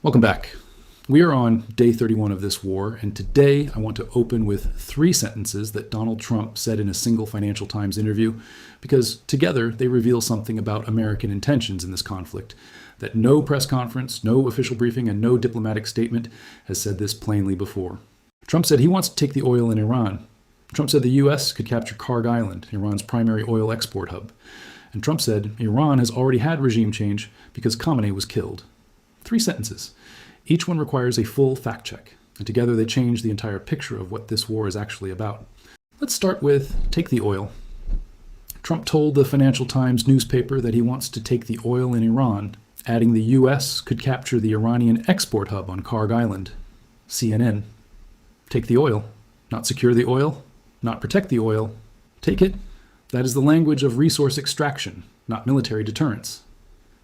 Welcome back. We are on day 31 of this war, and today I want to open with 3 sentences that Donald Trump said in a single Financial Times interview, because together they reveal something about American intentions in this conflict that no press conference, no official briefing, and no diplomatic statement has said this plainly before. Trump said he wants to take the oil in Iran. Trump said the U.S. could capture Kharg Island, Iran's primary oil export hub. And Trump said Iran has already had regime change because Khamenei was killed. 3 sentences. Each one requires a full fact check, and together they change the entire picture of what this war is actually about. Let's start with take the oil. Trump told the Financial Times newspaper that he wants to take the oil in Iran, adding the U.S. could capture the Iranian export hub on Kharg Island. CNN. Take the oil. Not secure the oil. Not protect the oil. Take it. That is the language of resource extraction, not military deterrence.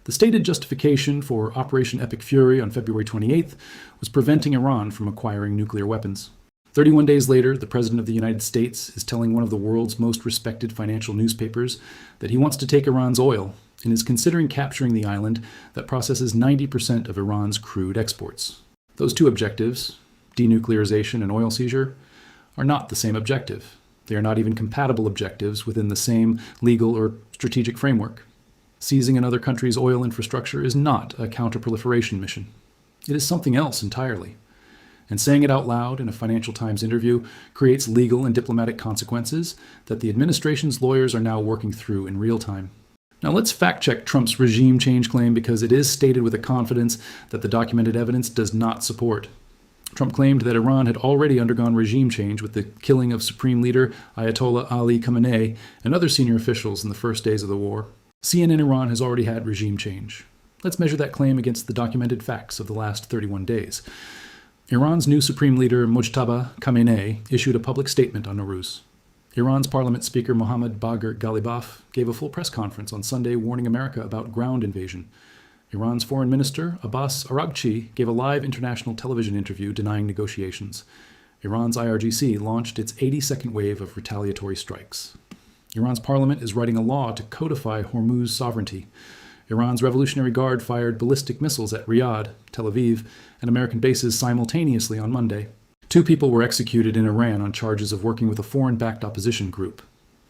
The stated justification for Operation Epic Fury on February 28th was preventing Iran from acquiring nuclear weapons. 31 days later, the President of the United States is telling one of the world's most respected financial newspapers that he wants to take Iran's oil and is considering capturing the island that processes 90% of Iran's crude exports. Those 2 objectives, denuclearization and oil seizure, are not the same objective. They are not even compatible objectives within the same legal or strategic framework. Seizing another country's oil infrastructure is not a counterproliferation mission. It is something else entirely. And saying it out loud in a Financial Times interview creates legal and diplomatic consequences that the administration's lawyers are now working through in real time. Now let's fact-check Trump's regime change claim because it is stated with a confidence that the documented evidence does not support. Trump claimed that Iran had already undergone regime change with the killing of Supreme Leader Ayatollah Ali Khamenei and other senior officials in the first days of the war. CNN Iran has already had regime change. Let's measure that claim against the documented facts of the last 31 days. Iran's new Supreme Leader Mojtaba Khamenei issued a public statement on Nowruz. Iran's Parliament Speaker Mohammad Bagher Ghalibaf gave a full press conference on Sunday warning America about ground invasion. Iran's Foreign Minister Abbas Araghchi gave a live international television interview denying negotiations. Iran's IRGC launched its 82nd wave of retaliatory strikes. Iran's parliament is writing a law to codify Hormuz sovereignty. Iran's Revolutionary Guard fired ballistic missiles at Riyadh, Tel Aviv, and American bases simultaneously on Monday. 2 people were executed in Iran on charges of working with a foreign-backed opposition group,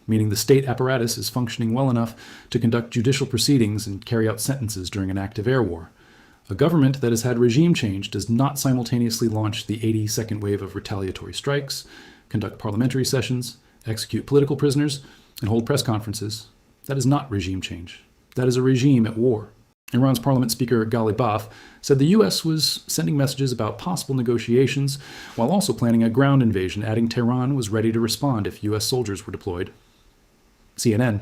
meaning the state apparatus is functioning well enough to conduct judicial proceedings and carry out sentences during an active air war. A government that has had regime change does not simultaneously launch the 82nd wave of retaliatory strikes, conduct parliamentary sessions, execute political prisoners, and hold press conferences. That is not regime change. That is a regime at war. Iran's Parliament Speaker Ghalibaf said the U.S. was sending messages about possible negotiations while also planning a ground invasion, adding Tehran was ready to respond if U.S. soldiers were deployed. CNN.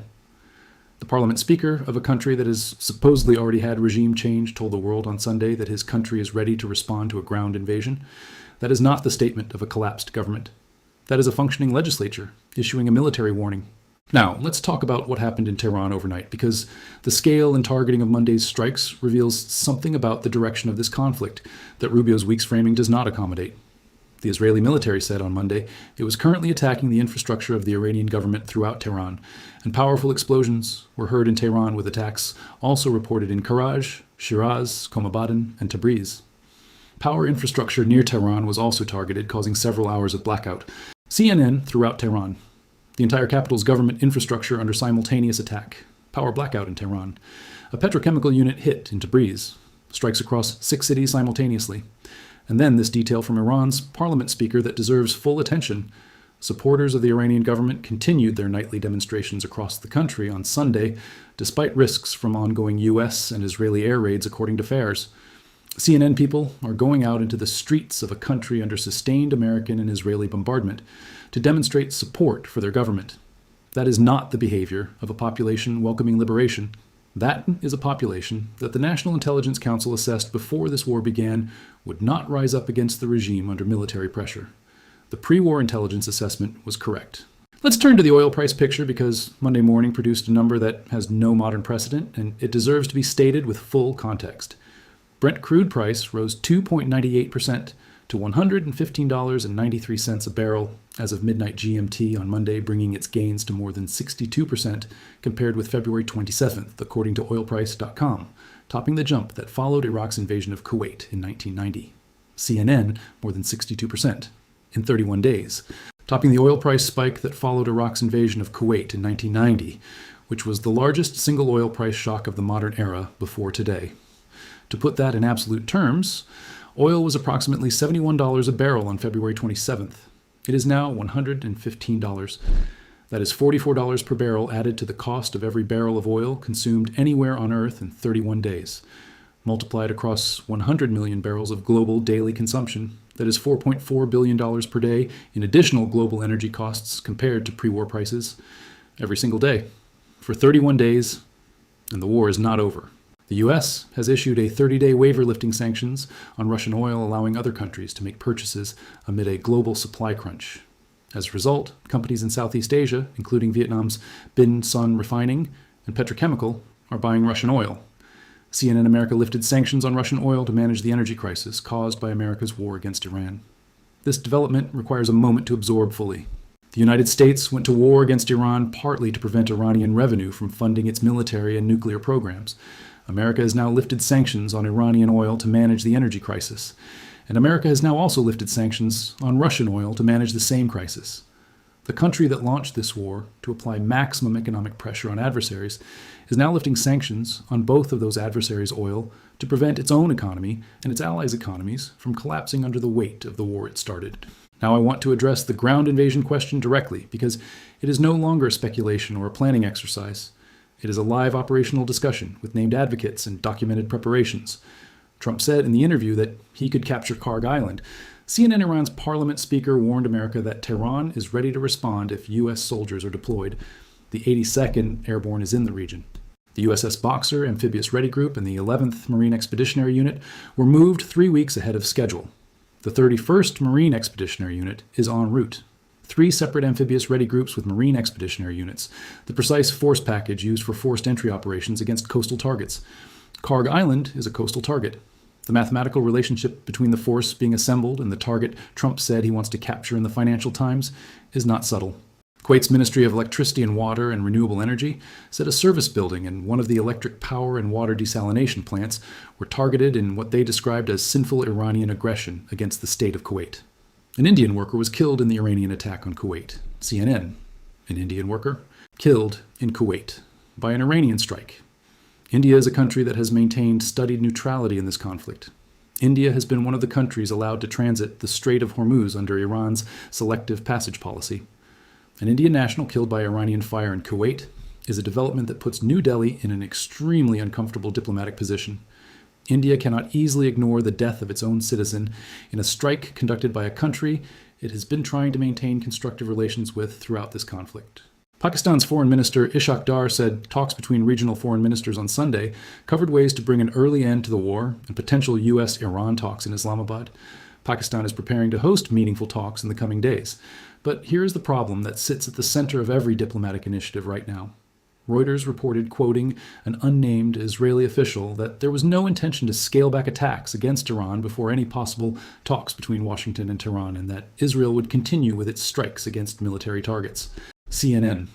The Parliament Speaker of a country that has supposedly already had regime change told the world on Sunday that his country is ready to respond to a ground invasion. That is not the statement of a collapsed government. That is a functioning legislature issuing a military warning. Now, let's talk about what happened in Tehran overnight, because the scale and targeting of Monday's strikes reveals something about the direction of this conflict that Rubio's week's framing does not accommodate. The Israeli military said on Monday it was currently attacking the infrastructure of the Iranian government throughout Tehran, and powerful explosions were heard in Tehran with attacks also reported in Karaj, Shiraz, Komabadan, and Tabriz. Power infrastructure near Tehran was also targeted, causing several hours of blackout. CNN throughout Tehran. The entire capital's government infrastructure under simultaneous attack. Power blackout in Tehran. A petrochemical unit hit in Tabriz. Strikes across 6 cities simultaneously. And then this detail from Iran's parliament speaker that deserves full attention. Supporters of the Iranian government continued their nightly demonstrations across the country on Sunday, despite risks from ongoing U.S. and Israeli air raids, according to FAIRS. CNN people are going out into the streets of a country under sustained American and Israeli bombardment to demonstrate support for their government. That is not the behavior of a population welcoming liberation. That is a population that the National Intelligence Council assessed before this war began would not rise up against the regime under military pressure. The pre-war intelligence assessment was correct. Let's turn to the oil price picture because Monday morning produced a number that has no modern precedent, and it deserves to be stated with full context. Brent crude price rose 2.98% to $115.93 a barrel as of midnight GMT on Monday, bringing its gains to more than 62% compared with February 27th, according to oilprice.com, topping the jump that followed Iraq's invasion of Kuwait in 1990. CNN more than 62% in 31 days, topping the oil price spike that followed Iraq's invasion of Kuwait in 1990, which was the largest single oil price shock of the modern era before today. To put that in absolute terms, oil was approximately $71 a barrel on February 27th. It is now $115. That is $44 per barrel added to the cost of every barrel of oil consumed anywhere on Earth in 31 days. Multiplied across 100 million barrels of global daily consumption, that is $4.4 billion per day in additional global energy costs compared to pre-war prices, every single day, for 31 days, and the war is not over. The U.S. has issued a 30-day waiver lifting sanctions on Russian oil, allowing other countries to make purchases amid a global supply crunch. As a result, companies in Southeast Asia, including Vietnam's Bin Sun Refining and Petrochemical, are buying Russian oil. CNN America lifted sanctions on Russian oil to manage the energy crisis caused by America's war against Iran. This development requires a moment to absorb fully. The United States went to war against Iran partly to prevent Iranian revenue from funding its military and nuclear programs. America has now lifted sanctions on Iranian oil to manage the energy crisis. And America has now also lifted sanctions on Russian oil to manage the same crisis. The country that launched this war to apply maximum economic pressure on adversaries is now lifting sanctions on both of those adversaries' oil to prevent its own economy and its allies' economies from collapsing under the weight of the war it started. Now I want to address the ground invasion question directly because it is no longer speculation or a planning exercise. It is a live operational discussion with named advocates and documented preparations. Trump said in the interview that he could capture Kharg Island. CNN Iran's parliament speaker warned America that Tehran is ready to respond if U.S. soldiers are deployed. The 82nd Airborne is in the region. The USS Boxer Amphibious Ready Group and the 11th Marine Expeditionary Unit were moved 3 weeks ahead of schedule. The 31st Marine Expeditionary Unit is en route. 3 separate amphibious ready groups with Marine Expeditionary Units, the precise force package used for forced entry operations against coastal targets. Kharg Island is a coastal target. The mathematical relationship between the force being assembled and the target Trump said he wants to capture in the Financial Times is not subtle. Kuwait's Ministry of Electricity and Water and Renewable Energy said a service building and one of the electric power and water desalination plants were targeted in what they described as sinful Iranian aggression against the state of Kuwait. An Indian worker was killed in the Iranian attack on Kuwait. CNN. An Indian worker killed in Kuwait by an Iranian strike. India is a country that has maintained studied neutrality in this conflict. India has been one of the countries allowed to transit the Strait of Hormuz under Iran's selective passage policy. An Indian national killed by Iranian fire in Kuwait is a development that puts New Delhi in an extremely uncomfortable diplomatic position. India cannot easily ignore the death of its own citizen in a strike conducted by a country it has been trying to maintain constructive relations with throughout this conflict. Pakistan's Foreign Minister Ishaq Dar said talks between regional foreign ministers on Sunday covered ways to bring an early end to the war and potential U.S.-Iran talks in Islamabad. Pakistan is preparing to host meaningful talks in the coming days. But here is the problem that sits at the center of every diplomatic initiative right now. Reuters reported, quoting an unnamed Israeli official, that there was no intention to scale back attacks against Iran before any possible talks between Washington and Tehran, and that Israel would continue with its strikes against military targets. CNN.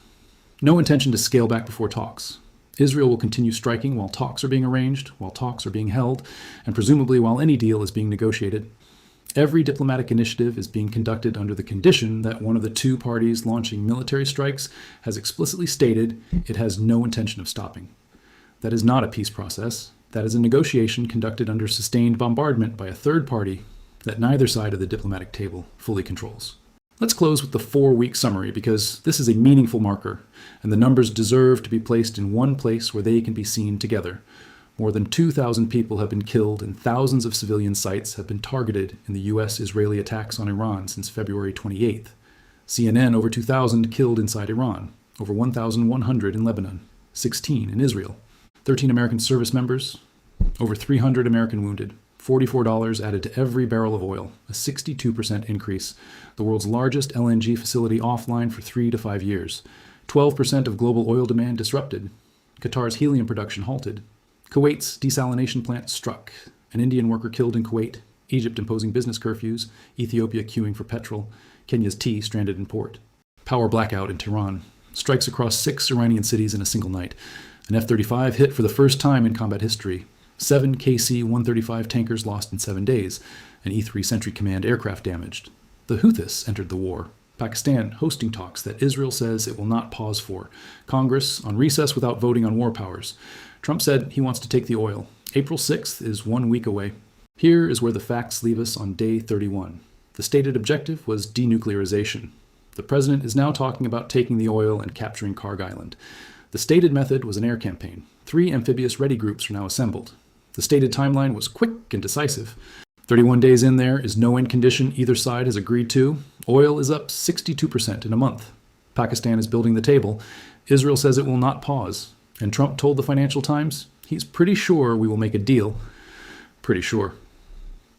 No intention to scale back before talks. Israel will continue striking while talks are being arranged, while talks are being held, and presumably while any deal is being negotiated. Every diplomatic initiative is being conducted under the condition that one of the two parties launching military strikes has explicitly stated it has no intention of stopping. That is not a peace process. That is a negotiation conducted under sustained bombardment by a third party that neither side of the diplomatic table fully controls. Let's close with the 4-week summary because this is a meaningful marker, and the numbers deserve to be placed in one place where they can be seen together. More than 2,000 people have been killed and thousands of civilian sites have been targeted in the U.S.-Israeli attacks on Iran since February 28th. CNN, over 2,000 killed inside Iran, over 1,100 in Lebanon, 16 in Israel, 13 American service members, over 300 American wounded, $44 added to every barrel of oil, a 62% increase, the world's largest LNG facility offline for 3 to 5 years, 12% of global oil demand disrupted, Qatar's helium production halted, Kuwait's desalination plant struck, an Indian worker killed in Kuwait, Egypt imposing business curfews, Ethiopia queuing for petrol, Kenya's tea stranded in port, power blackout in Tehran, strikes across 6 Iranian cities in a single night, an F-35 hit for the first time in combat history, 7 KC-135 tankers lost in 7 days, an E-3 Sentry Command aircraft damaged. The Houthis entered the war. Pakistan hosting talks that Israel says it will not pause for. Congress on recess without voting on war powers. Trump said he wants to take the oil. April 6th is 1 week away. Here is where the facts leave us on day 31. The stated objective was denuclearization. The president is now talking about taking the oil and capturing Kharg Island. The stated method was an air campaign. 3 amphibious ready groups are now assembled. The stated timeline was quick and decisive. 31 days in there is no end condition either side has agreed to. Oil is up 62% in a month. Pakistan is building the table. Israel says it will not pause. And Trump told the Financial Times he's pretty sure we will make a deal. Pretty sure.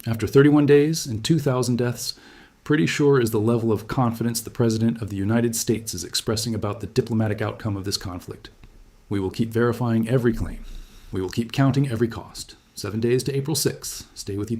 After 31 days and 2,000 deaths, pretty sure is the level of confidence the President of the United States is expressing about the diplomatic outcome of this conflict. We will keep verifying every claim. We will keep counting every cost. 7 days to April 6th. Stay with you.